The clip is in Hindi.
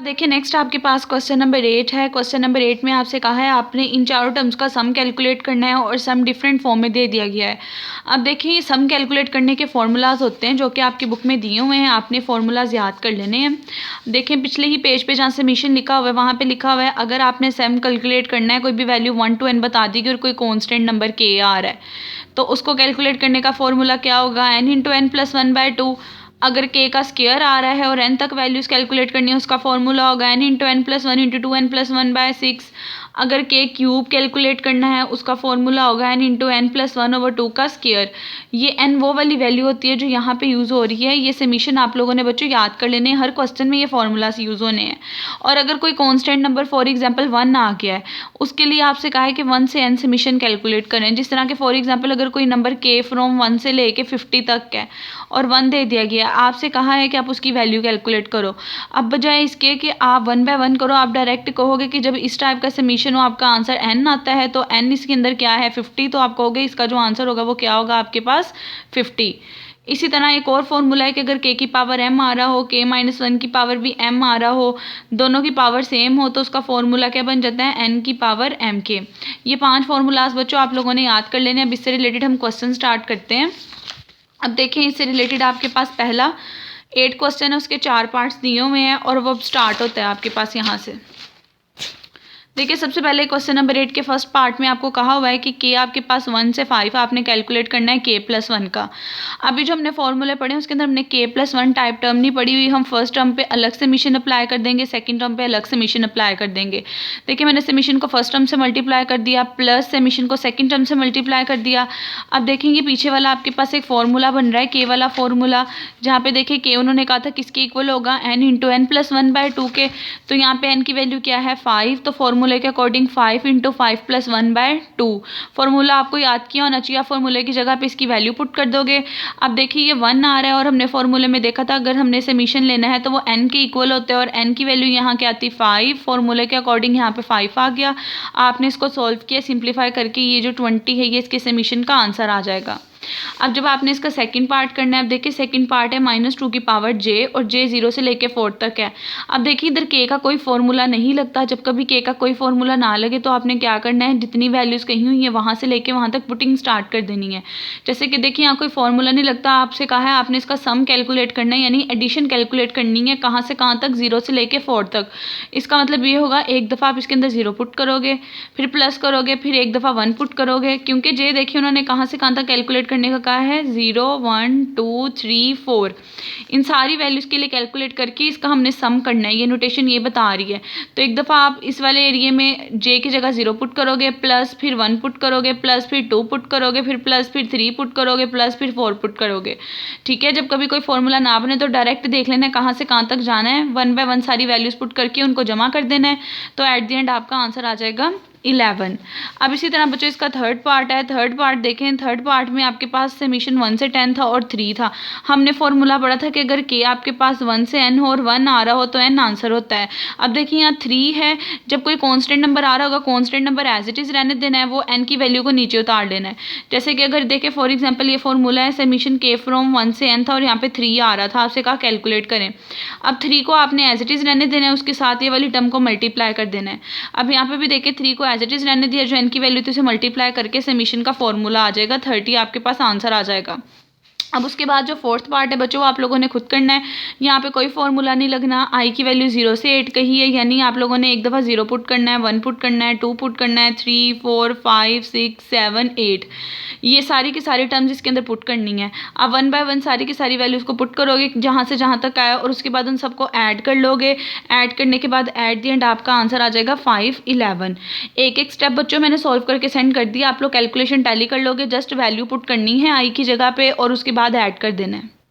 देखिए नेक्स्ट आपके पास क्वेश्चन नंबर 8 है। क्वेश्चन नंबर 8 में आपसे कहा है आपने इन चारों टर्म्स का सम कैलकुलेट करना है और सम डिफरेंट फॉर्म में दे दिया गया है। अब देखिए सम कैलकुलेट करने के फॉर्मूलाज होते हैं जो कि आपकी बुक में दिए हुए हैं, आपने फॉर्मूलाज याद कर लेने हैं। देखिए पिछले ही पेज पे जहाँ समीशन लिखा हुआ है वहाँ पे लिखा हुआ है अगर आपने सम कैलकुलेट करना है, कोई भी वैल्यू 1 to n बता दी और कोई कॉन्स्टेंट नंबर k आ रहा है तो उसको कैलकुलेट करने का फॉर्मूला क्या होगा, n इंटू एन प्लस 1/2। अगर k का स्क्वायर आ रहा है और n तक वैल्यूज कैलकुलेट करनी है उसका फॉर्मूला होगा n into N plus 1 into 2n plus 1/6। अगर k क्यूब कैलकुलेट करना है उसका फॉर्मूला होगा n इंटू एन प्लस 1/2 का स्क्वायर। ये n वो वाली वैल्यू होती है जो यहाँ पे यूज़ हो रही है। ये समीशन आप लोगों ने बच्चों याद कर लेने, हर क्वेश्चन में ये फॉर्मूलाज यूज़ होने हैं। और अगर कोई कॉन्स्टेंट नंबर फॉर एग्जाम्पल 1 आ गया है उसके लिए आपसे कहा है कि 1 से n समीशन कैलकुलेट करें। जिस तरह के फॉर एग्जाम्पल अगर कोई नंबर k फ्रॉम 1 से लेके 50 तक है और 1 दे दिया गया, आपसे कहा है कि आप उसकी वैल्यू कैलकुलेट करो। अब बजाय इसके कि आप 1 बाय 1 करो, आप डायरेक्ट कहोगे कि जब इस टाइप का समीशन हो आपका आंसर n आता है तो n इसके अंदर क्या है 50, तो आप कहोगे इसका जो आंसर होगा वो क्या होगा आपके पास 50। इसी तरह एक और फॉर्मूला है कि अगर k की पावर m आ रहा हो, k माइनस 1 की पावर भी m आ रहा हो, दोनों की पावर सेम हो तो उसका फॉर्मूला क्या बन जाता है n की पावर mk। ये 5 फॉर्मूलाज बच्चों आप लोगों ने याद कर लेने। अब इससे रिलेटेड हम क्वेश्चन स्टार्ट करते हैं। अब देखें इससे रिलेटेड आपके पास पहला 8 क्वेश्चन है, उसके 4 पार्ट्स दिए हुए हैं और वो स्टार्ट होता है आपके पास यहाँ से। देखिए सबसे पहले क्वेश्चन नंबर 8 के फर्स्ट पार्ट में आपको कहा हुआ है कि k आपके पास 1 से 5 आपने कैलकुलेट करना है k प्लस 1 का। अभी जो हमने फॉर्मूले पढ़े उसके अंदर हमने k प्लस 1 टाइप टर्म नहीं पढ़ी हुई, हम फर्स्ट टर्म पे अलग समीशन अप्लाई कर देंगे, सेकंड टर्म पे अलग समीशन अप्लाई कर देंगे। देखिए मैंने समीशन को फर्स्ट टर्म से मल्टीप्लाई कर दिया प्लस समीशन को सेकेंड टर्म से मल्टीप्लाई कर दिया। अब देखेंगे पीछे वाला आपके पास एक फॉर्मूला बन रहा है k वाला फॉर्मूला, जहाँ पे देखिए k उन्होंने कहा था किसके इक्वल होगा n इंटू एन प्लस 1/2 के। तो यहाँ पे n की वैल्यू क्या है 5, तो फॉर्मूले के अकॉर्डिंग 5 इंटू 5 प्लस 1/2 फॉर्मूला आपको याद किया होना चाहिए। फॉर्मूले की जगह पे इसकी वैल्यू पुट कर दोगे। अब देखिए ये 1 आ रहा है और हमने फॉर्मूले में देखा था अगर हमने समीशन लेना है तो वो n के इक्वल होते हैं और n की वैल्यू यहाँ क्या आती 5, फॉर्मूले के अकॉर्डिंग यहाँ पे 5 आ गया। आपने इसको सॉल्व किया सिंप्लीफाई करके, ये जो 20 है ये इसके समीशन का आंसर आ जाएगा। अब जब आपने इसका सेकंड पार्ट करना है, अब देखिए सेकंड पार्ट है -2 की पावर j और j 0 से लेके 4 तक है। अब देखिए इधर k का कोई फॉर्मूला नहीं लगता, जब कभी k का कोई फॉर्मूला ना लगे तो आपने क्या करना है जितनी वैल्यूज़ कही हुई है वहाँ से लेके वहाँ तक पुटिंग स्टार्ट कर देनी है। जैसे कि देखिए यहाँ कोई फॉर्मूला नहीं लगता, आपसे कहा है आपने इसका सम कैलकुलेट करना है यानी एडिशन कैलकुलेट करनी है, कहाँ से कहाँ तक 0 से लेके 4 तक। इसका मतलब ये होगा एक दफ़ा आप इसके अंदर 0 पुट करोगे, फिर प्लस करोगे, फिर एक दफ़ा 1 पुट करोगे, क्योंकि j देखिए उन्होंने कहाँ से कहाँ तक कैलकुलेट करने का कहा है 0 1 2 3 4। इन सारी वैल्यूज़ के लिए कैलकुलेट करके इसका हमने सम करना है, ये नोटेशन ये बता रही है। तो एक दफ़ा आप इस वाले एरिए में j की जगह 0 पुट करोगे, प्लस फिर 1 पुट करोगे, प्लस फिर 2 पुट करोगे, फिर प्लस फिर 3 पुट करोगे, प्लस फिर 4 पुट करोगे। ठीक है, जब कभी कोई फॉर्मूला ना बने तो डायरेक्ट देख लेना है कहाँ से कहाँ तक जाना है, 1 बाय 1 सारी वैल्यूज़ पुट करके उनको जमा कर देना है। तो एट द एंड आपका आंसर आ जाएगा 11। अब इसी तरह बच्चों इसका थर्ड पार्ट है। थर्ड पार्ट देखें, थर्ड पार्ट में आपके पास समीशन 1 से 10 था और 3 था। हमने फॉर्मूला पढ़ा था कि अगर k आपके पास 1 से n हो और 1 आ रहा हो तो n आंसर होता है। अब देखिए यहाँ 3 है, जब कोई कांस्टेंट नंबर आ रहा होगा constant number as it is रहने देना है, वो n की वैल्यू को नीचे उतार लेना है। जैसे कि अगर देखें फॉर एग्जाम्पल ये फॉर्मूला है समीशन k फ्रॉम 1 से n था और यहाँ पे 3 आ रहा था, आपसे कहा कैलकुलेट करें। अब 3 को आपने एज इट इज़ रहने देना है, उसके साथ ये वाली टर्म को मल्टीप्लाई कर देना है। अब यहाँ पे भी देखिए 3 को एज इट इज़ रहने दिया, जो n की वैल्यू थी उसे मल्टीप्लाई करके समीशन का फॉर्मूला आ जाएगा 30, आपके पास आंसर आ जाएगा। अब उसके बाद जो फोर्थ पार्ट है बच्चों वो आप लोगों ने खुद करना है। यहाँ पे कोई फॉर्मूला नहीं लगना, i की वैल्यू 0 से 8 कही है यानी आप लोगों ने एक दफ़ा 0 पुट करना है, 1 पुट करना है, 2 पुट करना है, 3 4 5 6 7 8, ये सारी की सारी टर्म्स इसके अंदर पुट करनी है। अब 1 बाय 1 सारी की सारी वैल्यूज़ को पुट करोगे जहाँ से जहाँ तक आया और उसके बाद उन सबको ऐड कर लोगे। ऐड करने के बाद एट द एंड आपका आंसर आ जाएगा 5 11। एक एक स्टेप बच्चों मैंने सॉल्व करके सेंड कर दिया, आप लोग कैलकुलेशन टैली कर लोगे, जस्ट वैल्यू पुट करनी है i की जगह पे और उसके बाद ऐड कर देना है।